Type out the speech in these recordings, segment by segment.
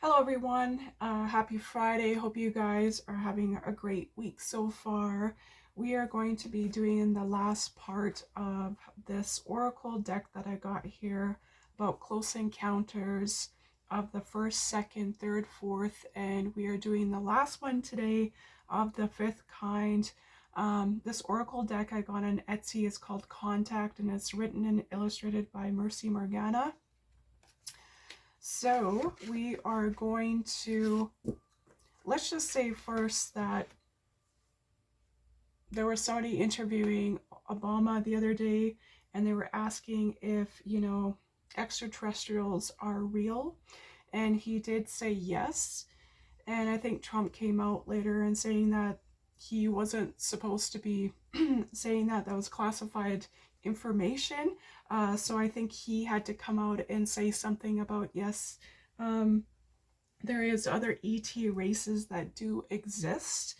Hello everyone, happy Friday. Hope you guys are having a great week so far. We are going to be doing the last part of this oracle deck that I got here about close encounters of the first, second, third, fourth, and we are doing the last one today of the fifth kind. This oracle deck I got on Etsy is called Contact, and it's written and illustrated by Mercy Morgana. So we are going to, let's just say first that there was somebody interviewing Obama the other day, and they were asking if, extraterrestrials are real. And he did say yes. And I think Trump came out later and saying that he wasn't supposed to be saying that was classified information. So I think he had to come out and say something about yes, um, there is other ET races that do exist,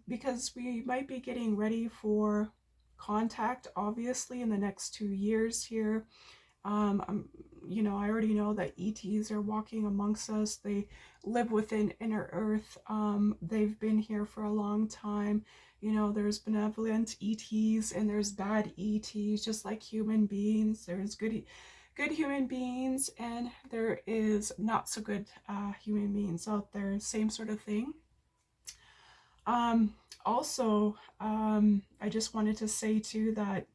because we might be getting ready for contact, obviously, in the next 2 years here. I already know that ETs are walking amongst us. They live within inner Earth. They've been here for a long time. There's benevolent ETs and there's bad ETs, just like human beings. There's good human beings and there is not so good human beings out there. Same sort of thing. Um, also, I just wanted to say too that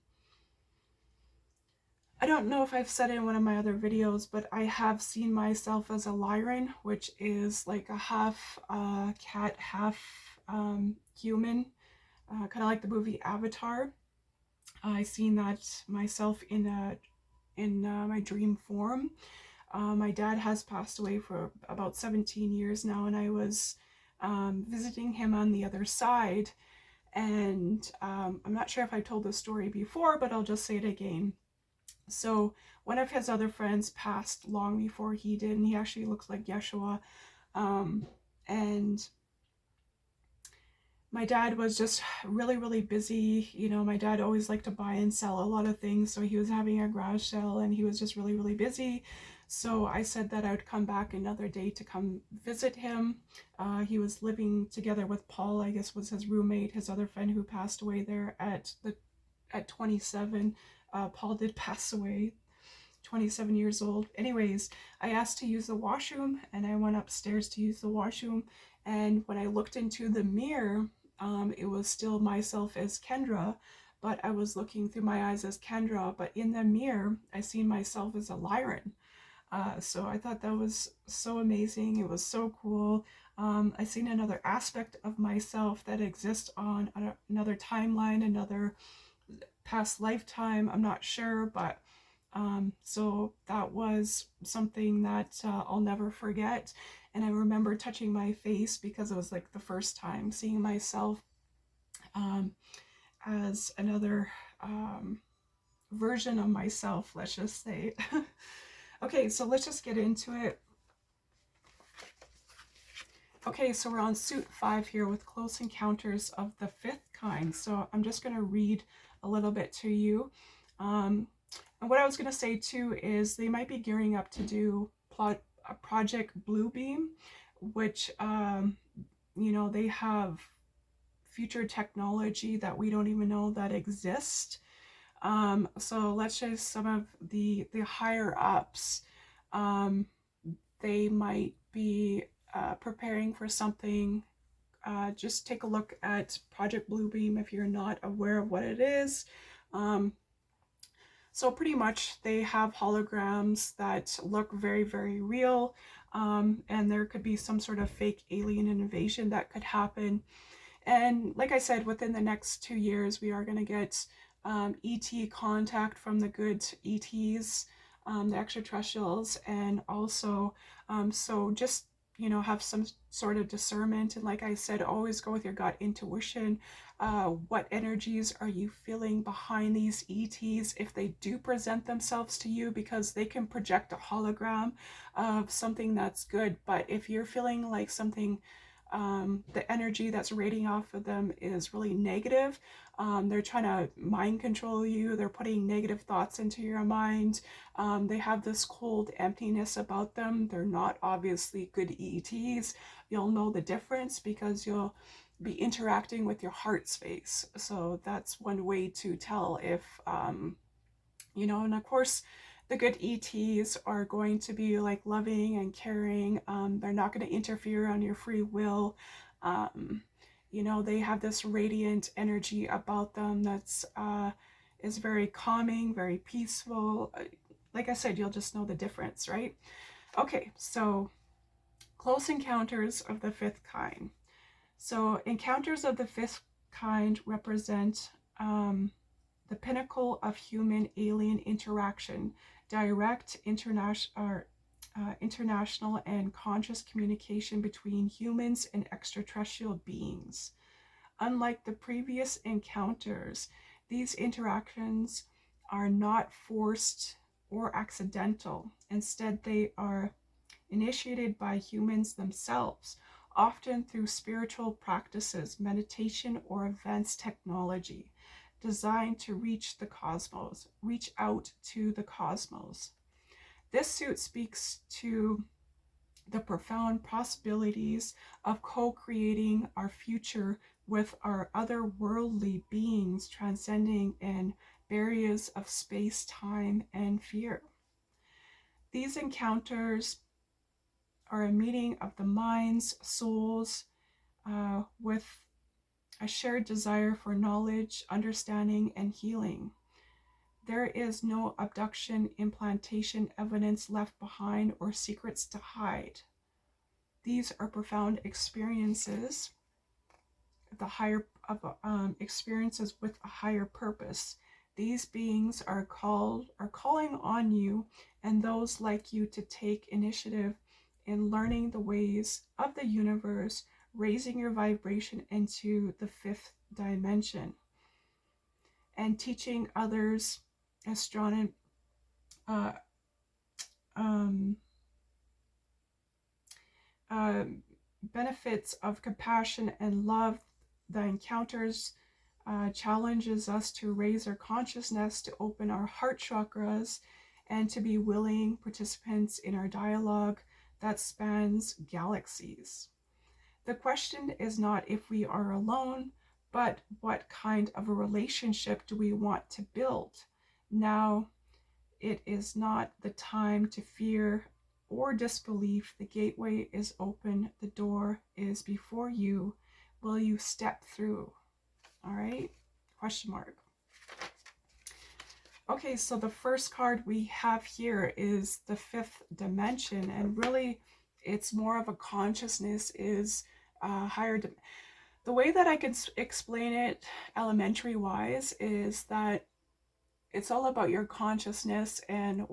I don't know if I've said it in one of my other videos, but I have seen myself as a Lyran, which is like a half cat, half human, kind of like the movie Avatar. I seen that myself in my dream form. My dad has passed away for about 17 years now, and I was visiting him on the other side. And I'm not sure if I told this story before, but I'll just say it again. So one of his other friends passed long before he did, and he actually looks like Yeshua. And my dad was just really, really busy. My dad always liked to buy and sell a lot of things, so he was having a garage sale, and he was just really, really busy. So I said that I would come back another day to come visit him. He was living together with Paul, I guess was his roommate, his other friend who passed away there at 27. Paul did pass away, 27 years old. Anyways, I asked to use the washroom and I went upstairs to use the washroom. And when I looked into the mirror, it was still myself as Kendra, but I was looking through my eyes as Kendra. But in the mirror, I seen myself as a Lyran. So I thought that was so amazing. It was so cool. I seen another aspect of myself that exists on another timeline, another past lifetime. I'm not sure, but so that was something that I'll never forget. And I remember touching my face because it was like the first time seeing myself um, as another version of myself, let's just say. Okay, so let's just get into it. Okay, so we're on suit 5 here with close encounters of the fifth kind. So I'm just going to read a little bit to you. And what I was going to say too is they might be gearing up to do Project Bluebeam, which, they have future technology that we don't even know that exists. So let's say some of the higher ups, they might be preparing for something. Just take a look at Project Bluebeam if you're not aware of what it is. So pretty much they have holograms that look very, very real, and there could be some sort of fake alien invasion that could happen. And like I said, within the next 2 years, we are going to get ET contact from the good ETs, the extraterrestrials, and also, so just, have some sort of discernment. And like I said, always go with your gut intuition. What energies are you feeling behind these ETs if they do present themselves to you? Because they can project a hologram of something that's good. But if you're feeling like something the energy that's radiating off of them is really negative. They're trying to mind control you. They're putting negative thoughts into your mind. They have this cold emptiness about them. They're not obviously good ETs. You'll know the difference because you'll be interacting with your heart space. So that's one way to tell if, and of course, the good ETs are going to be like loving and caring. They're not going to interfere on your free will. Um, they have this radiant energy about them that's is very calming, very peaceful. Like I said, you'll just know the difference, right? Okay, so close encounters of the fifth kind. So encounters of the fifth kind represent the pinnacle of human alien interaction, direct international and conscious communication between humans and extraterrestrial beings. Unlike the previous encounters, these interactions are not forced or accidental. Instead, they are initiated by humans themselves, often through spiritual practices, meditation, or advanced technology designed to reach out to the cosmos. This suit speaks to the profound possibilities of co-creating our future with our otherworldly beings, transcending in barriers of space, time, and fear. These encounters are a meeting of the minds, souls, with a shared desire for knowledge, understanding, and healing. There is no abduction, implantation, evidence left behind, or secrets to hide. These are profound experiences, experiences with a higher purpose. These beings are calling on you and those like you to take initiative in learning the ways of the universe, raising your vibration into the fifth dimension, and teaching others astronomy, uh, um, uh, benefits of compassion and love. The encounters challenges us to raise our consciousness, to open our heart chakras, and to be willing participants in our dialogue that spans galaxies. The question is not if we are alone, but what kind of a relationship do we want to build? Now, it is not the time to fear or disbelief. The gateway is open. The door is before you. Will you step through? All right? Question mark. Okay, so the first card we have here is the fifth dimension, and really it's more of a consciousness is higher. The way that I could explain it elementary wise is that it's all about your consciousness and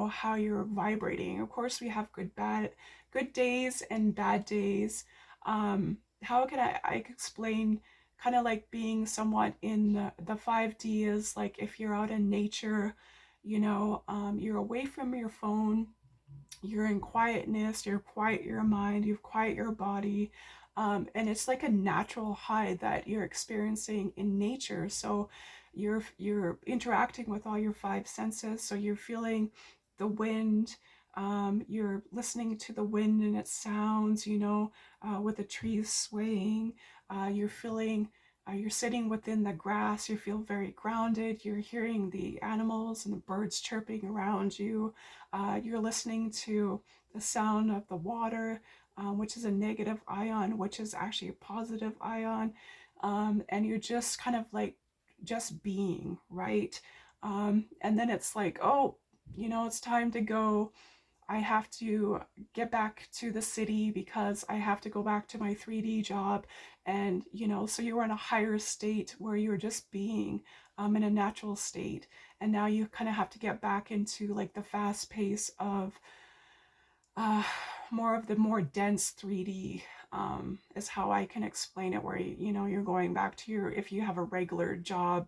how you're vibrating. Of course, we have good days and bad days. How can I explain kind of like being somewhat in the 5D is like if you're out in nature, you're away from your phone, you're in quietness, you're quiet your mind, you quiet your body. And it's like a natural high that you're experiencing in nature. So you're interacting with all your five senses. So you're feeling the wind, you're listening to the wind and its sounds, with the trees swaying. You're feeling you're sitting within the grass, you feel very grounded, you're hearing the animals and the birds chirping around you, you're listening to the sound of the water, which is a negative ion, which is actually a positive ion, and you're just kind of like just being, right? And then it's like, oh, it's time to go. I have to get back to the city because I have to go back to my 3D job. And, so you were in a higher state where you were just being in a natural state. And now you kind of have to get back into like the fast pace of more of the more dense 3D, is how I can explain it, where, you're going back to if you have a regular job,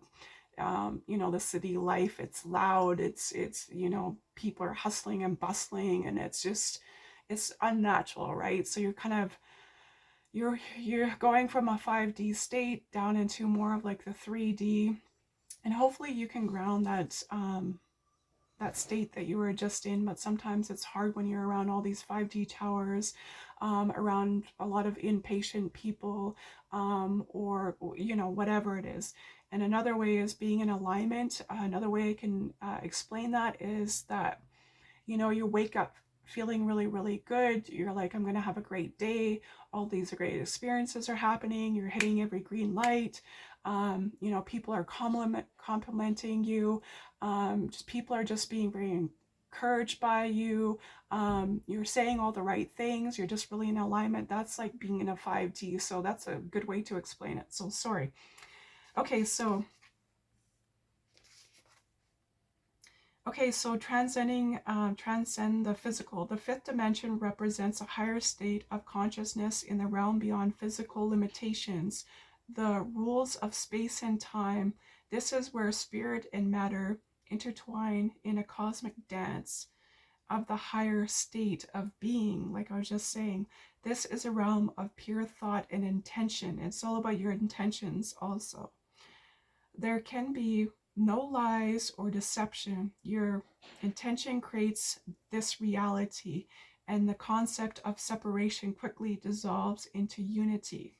the city life, it's loud, it's people are hustling and bustling, and it's unnatural, right? So you're kind of you're going from a 5D state down into more of like the 3D, and hopefully you can ground that state that you were just in. But sometimes it's hard when you're around all these 5D towers, around a lot of inpatient people, or whatever it is. And another way is being in alignment. Another way I can explain that is that you wake up feeling really, really good. You're like, I'm going to have a great day. All these great experiences are happening. You're hitting every green light. People are complimenting you. Just people are just being very encouraged by you. You're saying all the right things. You're just really in alignment. That's like being in a 5D. So that's a good way to explain it. So sorry. Okay, so transcend the physical. The fifth dimension represents a higher state of consciousness in the realm beyond physical limitations, the rules of space and time. This is where spirit and matter intertwine in a cosmic dance of the higher state of being. Like I was just saying, this is a realm of pure thought and intention. It's all about your intentions also. There can be no lies or deception. Your intention creates this reality, and the concept of separation quickly dissolves into unity.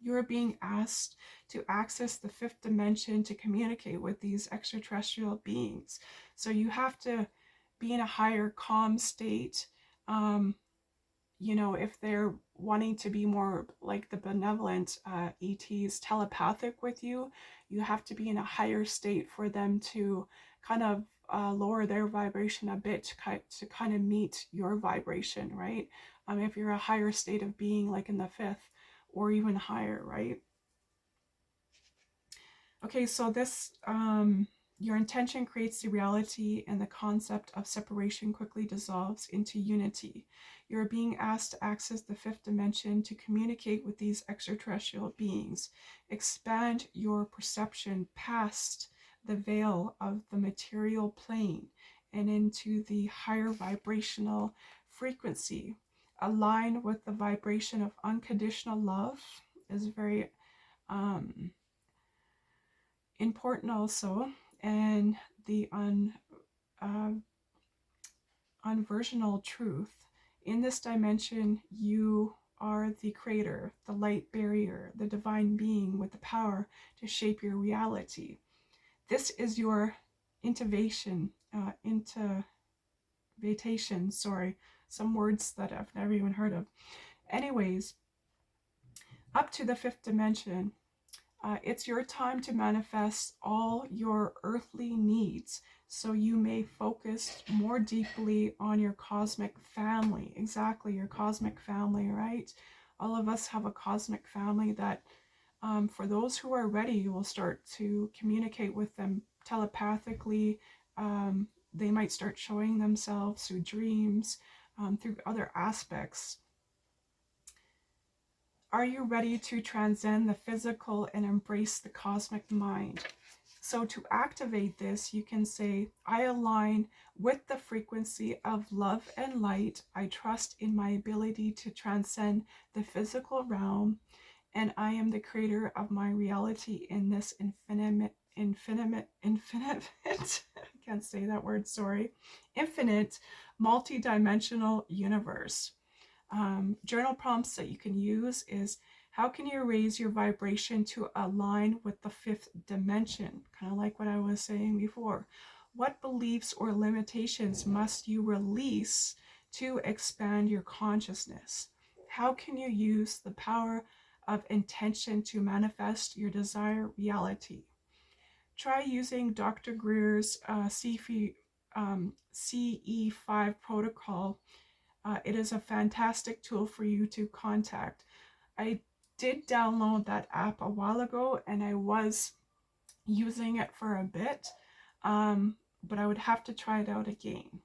You are being asked to access the fifth dimension to communicate with these extraterrestrial beings. So you have to be in a higher calm state. If they're wanting to be more like the benevolent ETs, telepathic with you, you have to be in a higher state for them to kind of lower their vibration a bit to kind of meet your vibration, right? If you're a higher state of being, like in the fifth or even higher, right? Okay, so this, your intention creates the reality, and the concept of separation quickly dissolves into unity. You're being asked to access the fifth dimension to communicate with these extraterrestrial beings. Expand your perception past the veil of the material plane and into the higher vibrational frequency. Align with the vibration of unconditional love is very important also, and the unversional truth. In this dimension, you are the creator, the light barrier, the divine being with the power to shape your reality. This is your intivation, sorry, some words that I've never even heard of. Anyways, up to the fifth dimension, it's your time to manifest all your earthly needs so you may focus more deeply on your cosmic family. Exactly, your cosmic family, right? All of us have a cosmic family that, for those who are ready, you will start to communicate with them telepathically. They might start showing themselves through dreams, through other aspects. Are you ready to transcend the physical and embrace the cosmic mind? So to activate this, you can say, I align with the frequency of love and light. I trust in my ability to transcend the physical realm, and I am the creator of my reality in this infinite, I can't say that word, sorry, infinite, multi-dimensional universe. Journal prompts that you can use is, how can you raise your vibration to align with the fifth dimension? Kind of like what I was saying before. What beliefs or limitations must you release to expand your consciousness? How can you use the power of intention to manifest your desired reality? Try using Dr. Greer's CE5 protocol. It is a fantastic tool for you to contact. I did download that app a while ago, and I was using it for a bit, but I would have to try it out again.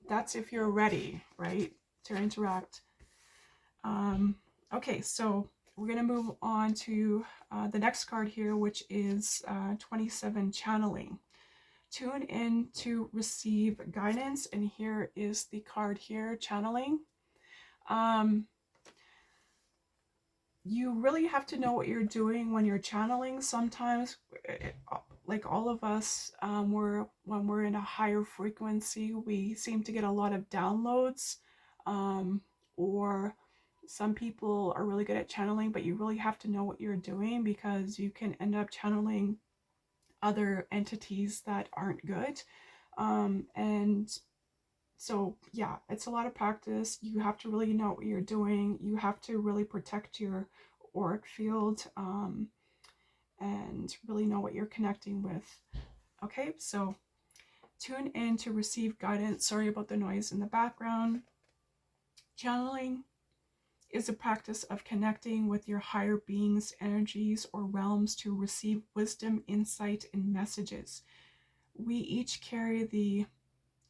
That's if you're ready, right, to interact. Okay, so we're going to move on to the next card here, which is 27, channeling. Tune in to receive guidance, and here is the card here, channeling. you really have to know what you're doing when you're channeling. Sometimes, like all of us, when we're in a higher frequency, we seem to get a lot of downloads, um, or some people are really good at channeling, but you really have to know what you're doing because you can end up channeling other entities that aren't good. And so yeah, it's a lot of practice. You have to really know what you're doing. You have to really protect your auric field, and really know what you're connecting with. Okay, so tune in to receive guidance. Sorry about the noise in the background. Channeling is a practice of connecting with your higher beings, energies, or realms to receive wisdom, insight, and messages. We each carry the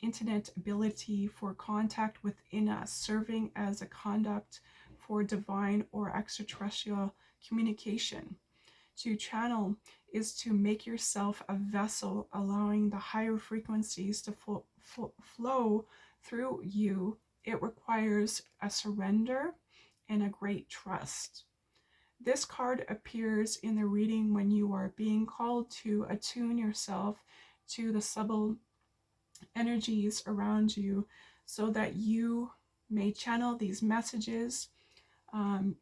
innate ability for contact within us, serving as a conduct for divine or extraterrestrial communication. To channel is to make yourself a vessel, allowing the higher frequencies to flow through you. It requires a surrender and a great trust. This card appears in the reading when you are being called to attune yourself to the subtle energies around you so that you may channel these messages.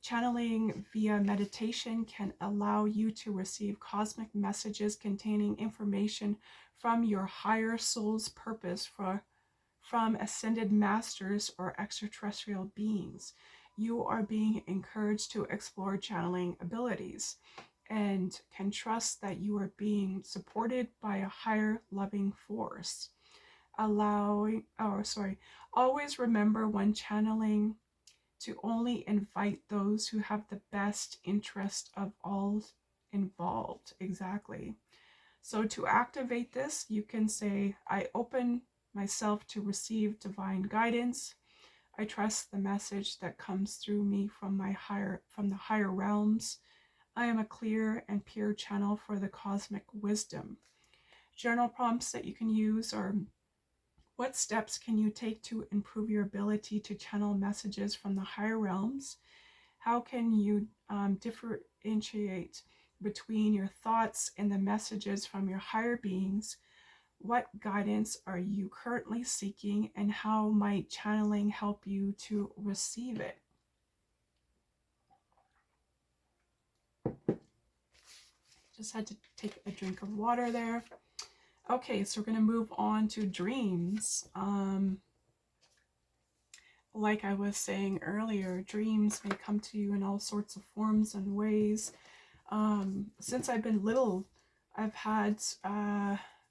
Channeling via meditation can allow you to receive cosmic messages containing information from your higher soul's purpose from ascended masters or extraterrestrial beings. You are being encouraged to explore channeling abilities and can trust that you are being supported by a higher loving force. Always remember when channeling to only invite those who have the best interest of all involved. Exactly. So to activate this, you can say, I open myself to receive divine guidance. I trust the message that comes through me from the higher realms. I am a clear and pure channel for the cosmic wisdom. Journal prompts that you can use are: what steps can you take to improve your ability to channel messages from the higher realms? How can you differentiate between your thoughts and the messages from your higher beings? What guidance are you currently seeking, and how might channeling help you to receive it? Just had to take a drink of water there. Okay, so we're going to move on to dreams. Like I was saying earlier, dreams may come to you in all sorts of forms and ways. Since I've been little, I've had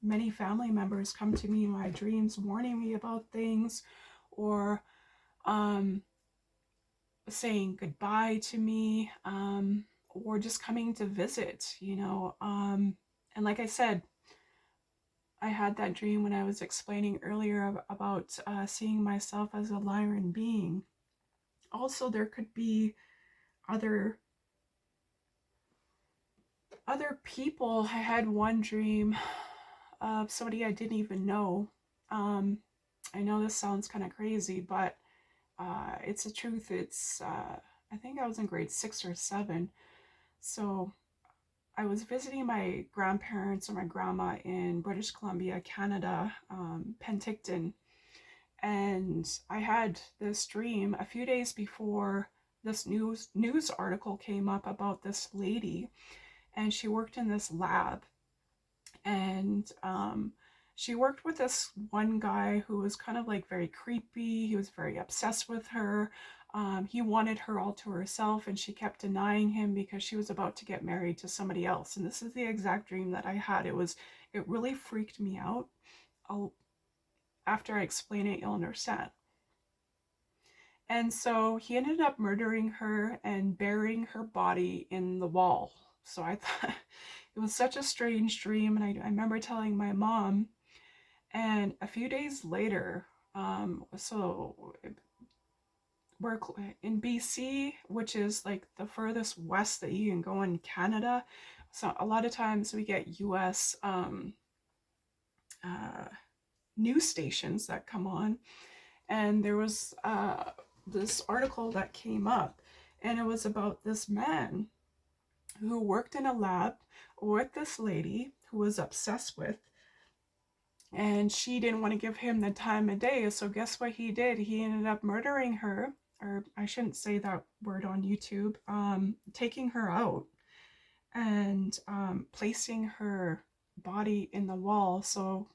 many family members come to me in my dreams warning me about things, or um, saying goodbye to me, or just coming to visit, you know. And like I said, I had that dream when I was explaining earlier about seeing myself as a Lyran being. Also, there could be other people. I had one dream of somebody I didn't even know. I know this sounds kind of crazy, but it's the truth. It's I think I was in grade 6 or 7, so I was visiting my grandparents or my grandma in British Columbia, Canada, Penticton, and I had this dream a few days before this news article came up about this lady, and she worked in this lab, and she worked with this one guy who was kind of like very creepy. He was very obsessed with her. He wanted her all to herself, and she kept denying him because she was about to get married to somebody else. And this is the exact dream that I had. It really freaked me out. After I explain it, you'll understand. And so he ended up murdering her and burying her body in the wall. So I thought it was such a strange dream. And I remember telling my mom, and a few days later, so we're in BC, which is like the furthest west that you can go in Canada. So a lot of times we get US uh, news stations that come on. And there was this article that came up, And it was about this man who worked in a lab with this lady who was obsessed with, and she didn't want to give him the time of day. So guess what he did? He ended up murdering her, or I shouldn't say that word on YouTube, taking her out and placing her body in the wall so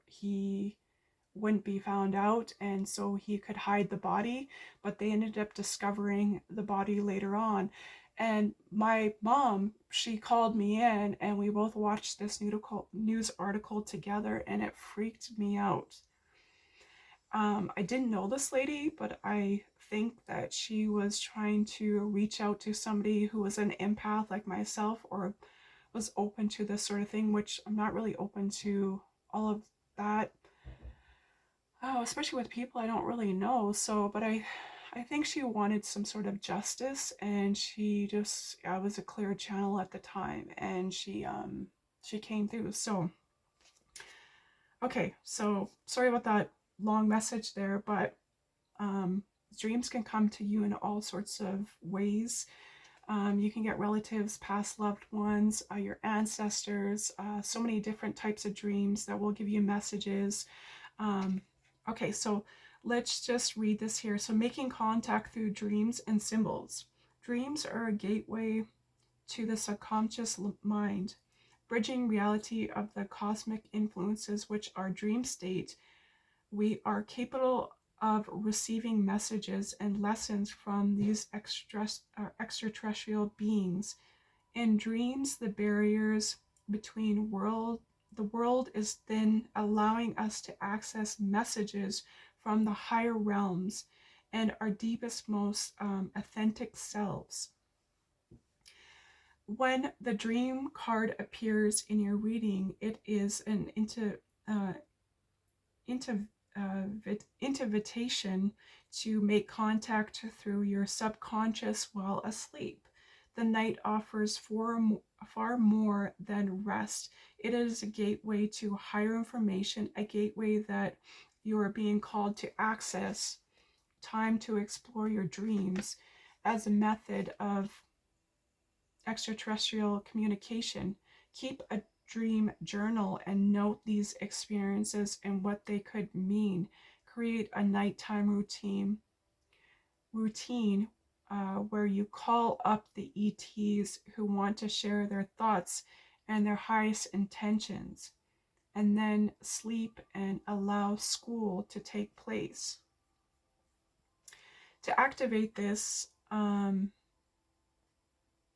he wouldn't be found out, and so he could hide the body. But they ended up discovering the body later on. And my mom, she called me in and we both watched this news article together, and it freaked me out. I didn't know this lady, but I think that she was trying to reach out to somebody who was an empath like myself, or was open to this sort of thing, which I'm not really open to all of that. Oh, especially with people I don't really know. So, but I think she wanted some sort of justice, and she just, I was a clear channel at the time, and she came through. So, okay, so sorry about that long message there, but um, dreams can come to you in all sorts of ways. You can get relatives, past loved ones, your ancestors, so many different types of dreams that will give you messages. Um, okay, so let's just read this here. So, making contact through dreams and symbols. Dreams are a gateway to the subconscious mind, bridging reality of the cosmic influences which are dream state. We are capable of receiving messages and lessons from these extraterrestrial beings. In dreams, the barriers between the world is thin, allowing us to access messages from the higher realms and our deepest, most authentic selves. When the dream card appears in your reading, it is an uh, invitation to make contact through your subconscious while asleep. The night offers far more than rest. It is a gateway to higher information, a gateway that you are being called to access, time to explore your dreams as a method of extraterrestrial communication. Keep a dream journal and note these experiences and what they could mean. Create a nighttime routine where you call up the ETs who want to share their thoughts and their highest intentions, and then sleep and allow school to take place. To activate this,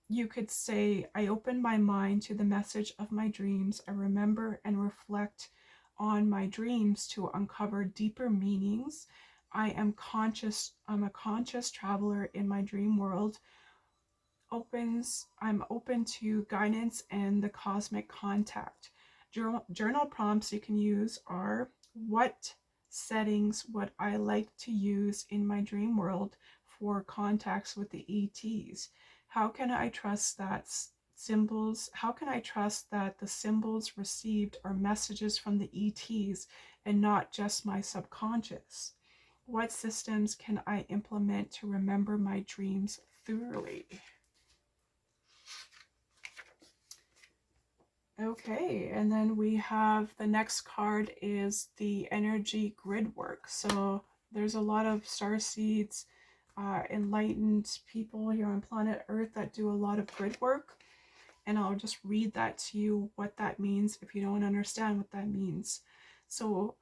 you could say, I open my mind to the message of my dreams. I remember and reflect on my dreams to uncover deeper meanings. I'm a conscious traveler in my dream world. I'm open to guidance and the cosmic contact. Journal prompts you can use are: what settings would I like to use in my dream world for contacts with the ETs? How can I trust that the symbols received are messages from the ETs and not just my subconscious? What systems can I implement to remember my dreams thoroughly? Okay, and then we have the next card is the energy grid work. So there's a lot of star seeds, enlightened people here on planet Earth that do a lot of grid work. And I'll just read that to you, what that means if you don't understand what that means. So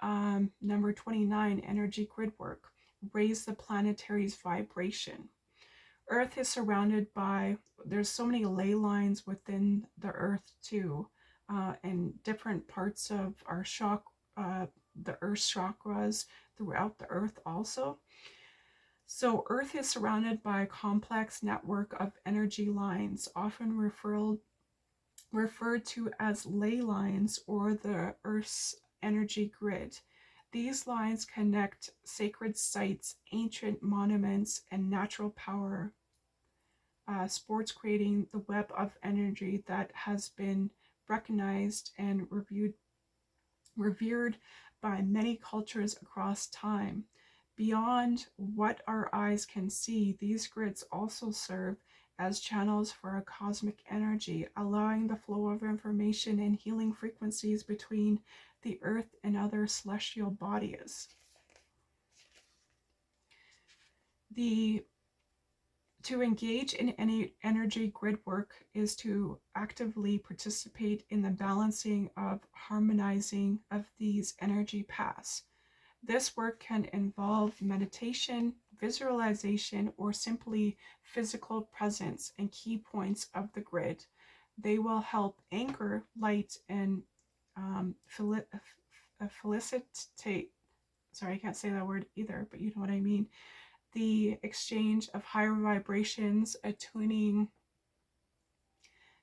number 29, energy grid work. Raise the planetary's vibration. Earth is surrounded by, there's so many ley lines within the Earth too. And different parts of our the Earth's chakras throughout the Earth also. So Earth is surrounded by a complex network of energy lines, often referred to as ley lines or the Earth's energy grid. These lines connect sacred sites, ancient monuments, and natural power sports, creating the web of energy that has been recognized and revered by many cultures across time. Beyond what our eyes can see, these grids also serve as channels for a cosmic energy, allowing the flow of information and healing frequencies between the earth and other celestial bodies. The To engage in any energy grid work is to actively participate in the balancing of harmonizing of these energy paths. This work can involve meditation, visualization, or simply physical presence in key points of the grid. They will help anchor light and felicitate, sorry, I can't say that word either, but you know what I mean. The exchange of higher vibrations, attuning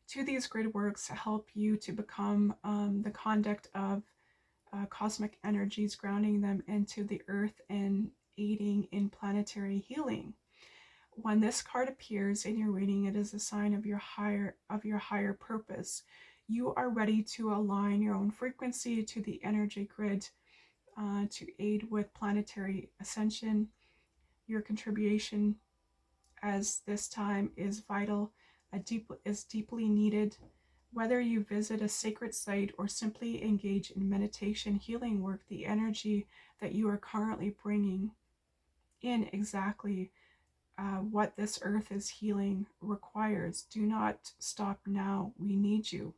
to these grid works help you to become the conduct of cosmic energies, grounding them into the earth and aiding in planetary healing. When this card appears in your reading, it is a sign of your higher purpose. You are ready to align your own frequency to the energy grid to aid with planetary ascension. Your contribution as this time is vital, is deeply needed. Whether you visit a sacred site or simply engage in meditation healing work, the energy that you are currently bringing in exactly what this earth is healing requires. Do not stop now. We need you.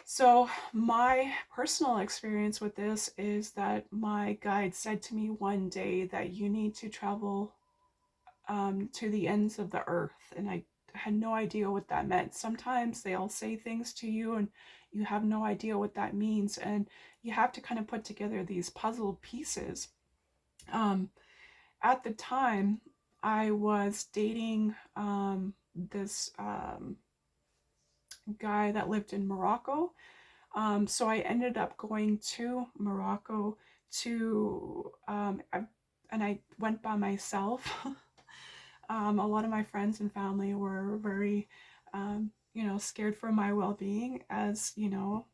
So, my personal experience with this is that my guide said to me one day that you need to travel to the ends of the earth. And I had no idea what that meant. Sometimes they'll say things to you and you have no idea what that means. And you have to kind of put together these puzzle pieces. At the time, I was dating this guy that lived in Morocco. So I ended up going to Morocco and I went by myself. A lot of my friends and family were very, scared for my well-being, as you know.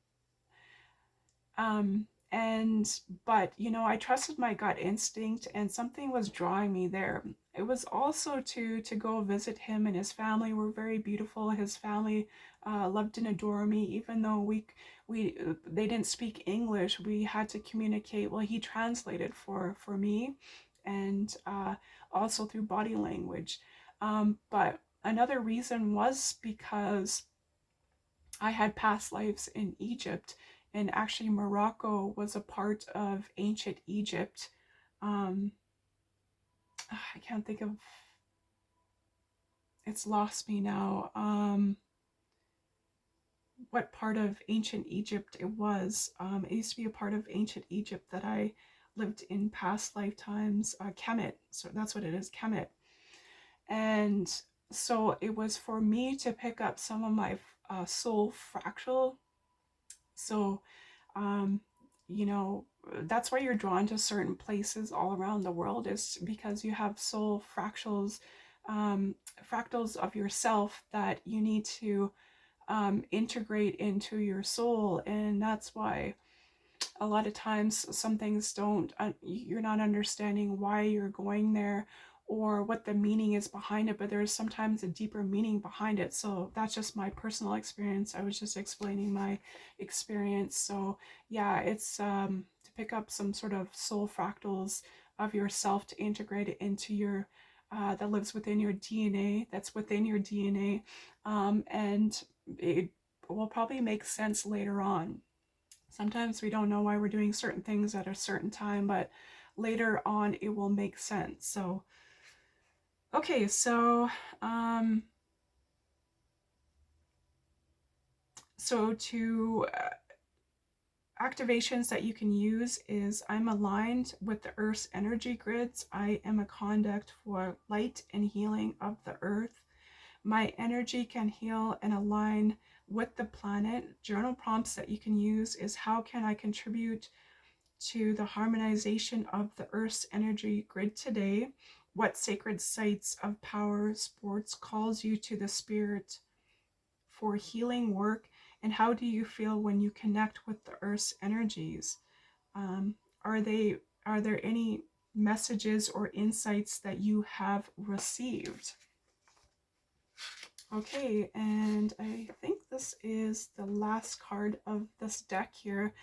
And but I trusted my gut instinct, and something was drawing me there. It was also to go visit him, and his family were very beautiful. His family loved and adored me, even though we they didn't speak English. We had to communicate. Well, he translated for me, and also through body language. But another reason was because I had past lives in Egypt, and actually Morocco was a part of ancient Egypt. Um, I can't think of, it's lost me now. What part of ancient Egypt it was. It used to be a part of ancient Egypt that I lived in past lifetimes. Kemet, so that's what it is, Kemet. And so it was for me to pick up some of my soul fractal. So um, you know, that's why you're drawn to certain places all around the world, is because you have soul fractals, fractals of yourself that you need to integrate into your soul. And that's why a lot of times some things don't, you're not understanding why you're going there or what the meaning is behind it, but there's sometimes a deeper meaning behind it. So that's just my personal experience. I was just explaining my experience. So yeah, it's to pick up some sort of soul fractals of yourself to integrate it into your that lives within your DNA, that's within your DNA. And it will probably make sense later on. Sometimes we don't know why we're doing certain things at a certain time, but later on it will make sense. So, okay, um, so to activations that you can use is I'm aligned with the Earth's energy grids. I am a conduct for light and healing of the Earth. My energy can heal and align with the planet. Journal prompts that you can use is how can I contribute to the harmonization of the Earth's energy grid today? What sacred sites of power sports calls you to the spirit for healing work? And how do you feel when you connect with the Earth's energies? Um, are they are there any messages or insights that you have received. Okay, and I think this is the last card of this deck here,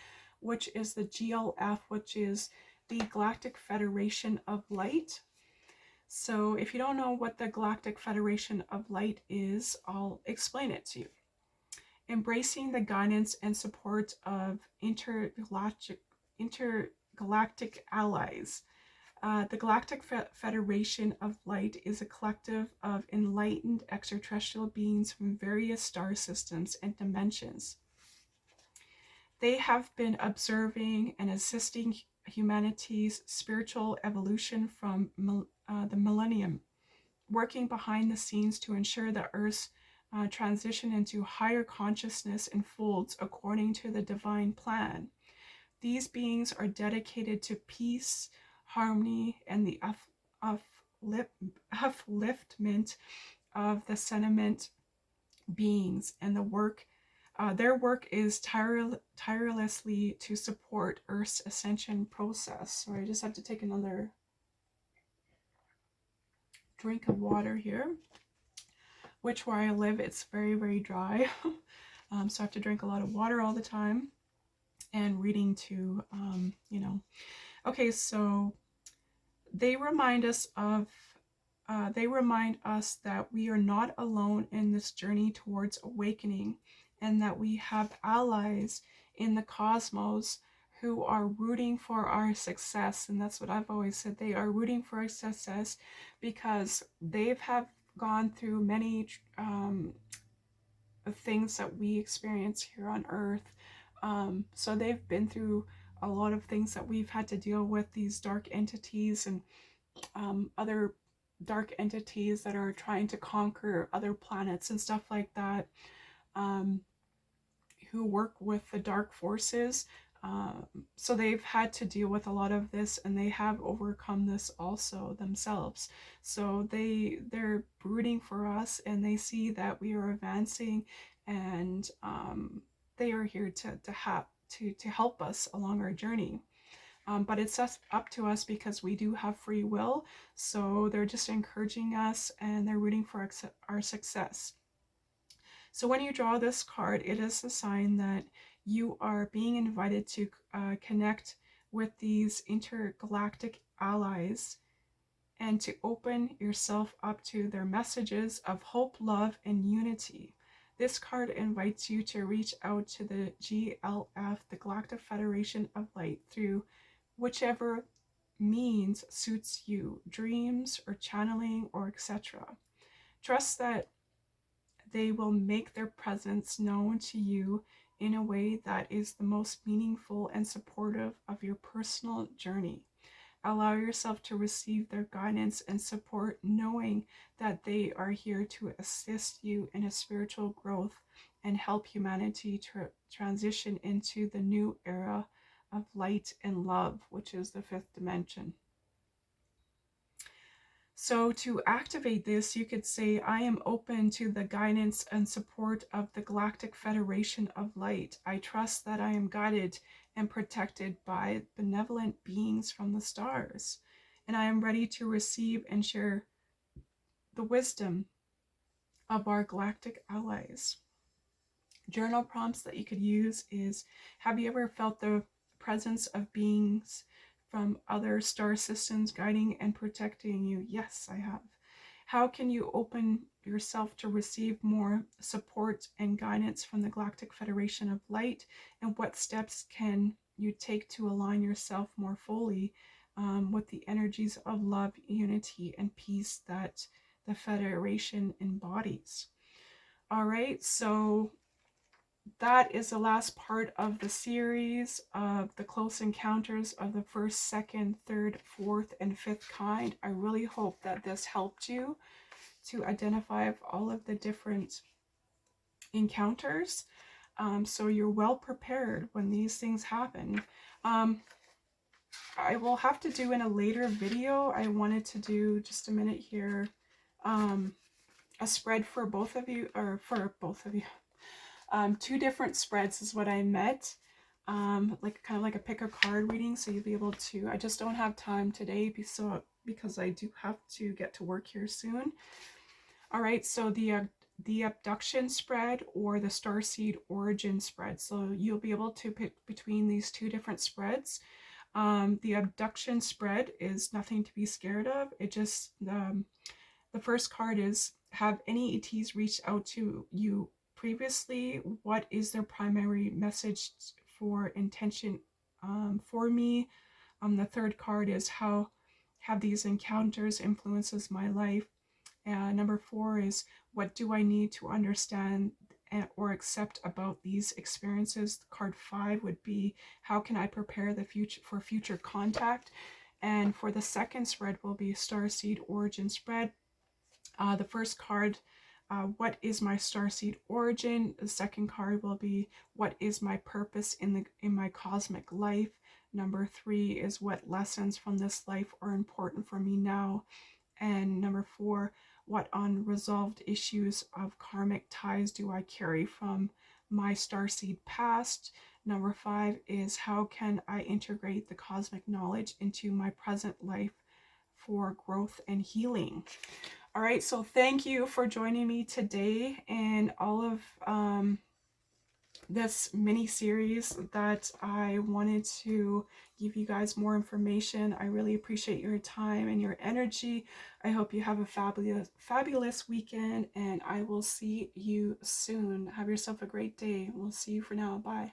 which is the GLF, which is the Galactic Federation of Light. So if you don't know what the Galactic Federation of Light is, I'll explain it to you. Embracing the guidance and support of intergalactic allies. The Galactic Federation of Light is a collective of enlightened extraterrestrial beings from various star systems and dimensions. They have been observing and assisting humanity's spiritual evolution from the millennium, working behind the scenes to ensure that Earth's transition into higher consciousness unfolds according to the divine plan. These beings are dedicated to peace, harmony, and the upliftment of the sentient beings, and their work is tirelessly to support Earth's ascension process. So I just have to take another drink of water here, which where I live, it's very, very dry. So I have to drink a lot of water all the time, and reading too, Okay, so they remind us that we are not alone in this journey towards awakening, and that we have allies in the cosmos who are rooting for our success. And that's what I've always said. They are rooting for our success because they have gone through many things that we experience here on Earth. So they've been through a lot of things that we've had to deal with, these dark entities and other dark entities that are trying to conquer other planets and stuff like that, who work with the dark forces. So they've had to deal with a lot of this, and they have overcome this also themselves. So they're brooding for us, and they see that we are advancing, and they are here to help us along our journey. But it's up to us because we do have free will. So they're just encouraging us, and they're rooting for our success. So when you draw this card, it is a sign that you are being invited to connect with these intergalactic allies, and to open yourself up to their messages of hope, love, and unity. This card invites you to reach out to the GLF, the Galactic Federation of Light, through whichever means suits you, dreams or channeling or etc. Trust that they will make their presence known to you in a way that is the most meaningful and supportive of your personal journey. Allow yourself to receive their guidance and support, knowing that they are here to assist you in a spiritual growth and help humanity transition into the new era of light and love, which is the fifth dimension. So to activate this, you could say, I am open to the guidance and support of the Galactic Federation of Light. I trust that I am guided and protected by benevolent beings from the stars, and I am ready to receive and share the wisdom of our galactic allies. Journal prompts that you could use is, have you ever felt the presence of beings from other star systems guiding and protecting you? Yes, I have. How can you open yourself to receive more support and guidance from the Galactic Federation of Light? And what steps can you take to align yourself more fully with the energies of love, unity, and peace that the Federation embodies? All right, so that is the last part of the series of the close encounters of the first, second, third, fourth, and fifth kind. I really hope that this helped you to identify all of the different encounters, so you're well prepared when these things happen. I will have to do in a later video, I wanted to do, just a minute here, a spread for both of you, or for both of you. Two different spreads is what I meant. like kind of like a pick a card reading. So you'll be able to, I just don't have time today because I do have to get to work here soon. All right, so the abduction spread or the starseed origin spread. So you'll be able to pick between these two different spreads. The abduction spread is nothing to be scared of. It just, the first card is, have any ETs reached out to you previously? What is their primary message for intention for me? The third card is, how have these encounters influences my life? Number four is, what do I need to understand or accept about these experiences? Card five would be, how can I prepare the future for future contact? And for the second spread will be Starseed Origin spread. The first card, what is my starseed origin? The second card will be, what is my purpose in my cosmic life? Number three is, what lessons from this life are important for me now? And number four, what unresolved issues of karmic ties do I carry from my starseed past? Number five is, how can I integrate the cosmic knowledge into my present life for growth and healing? All right, so thank you for joining me today and all of this mini series that I wanted to give you guys more information. I really appreciate your time and your energy. I hope you have a fabulous weekend, and I will see you soon. Have yourself a great day. We'll see you for now. Bye.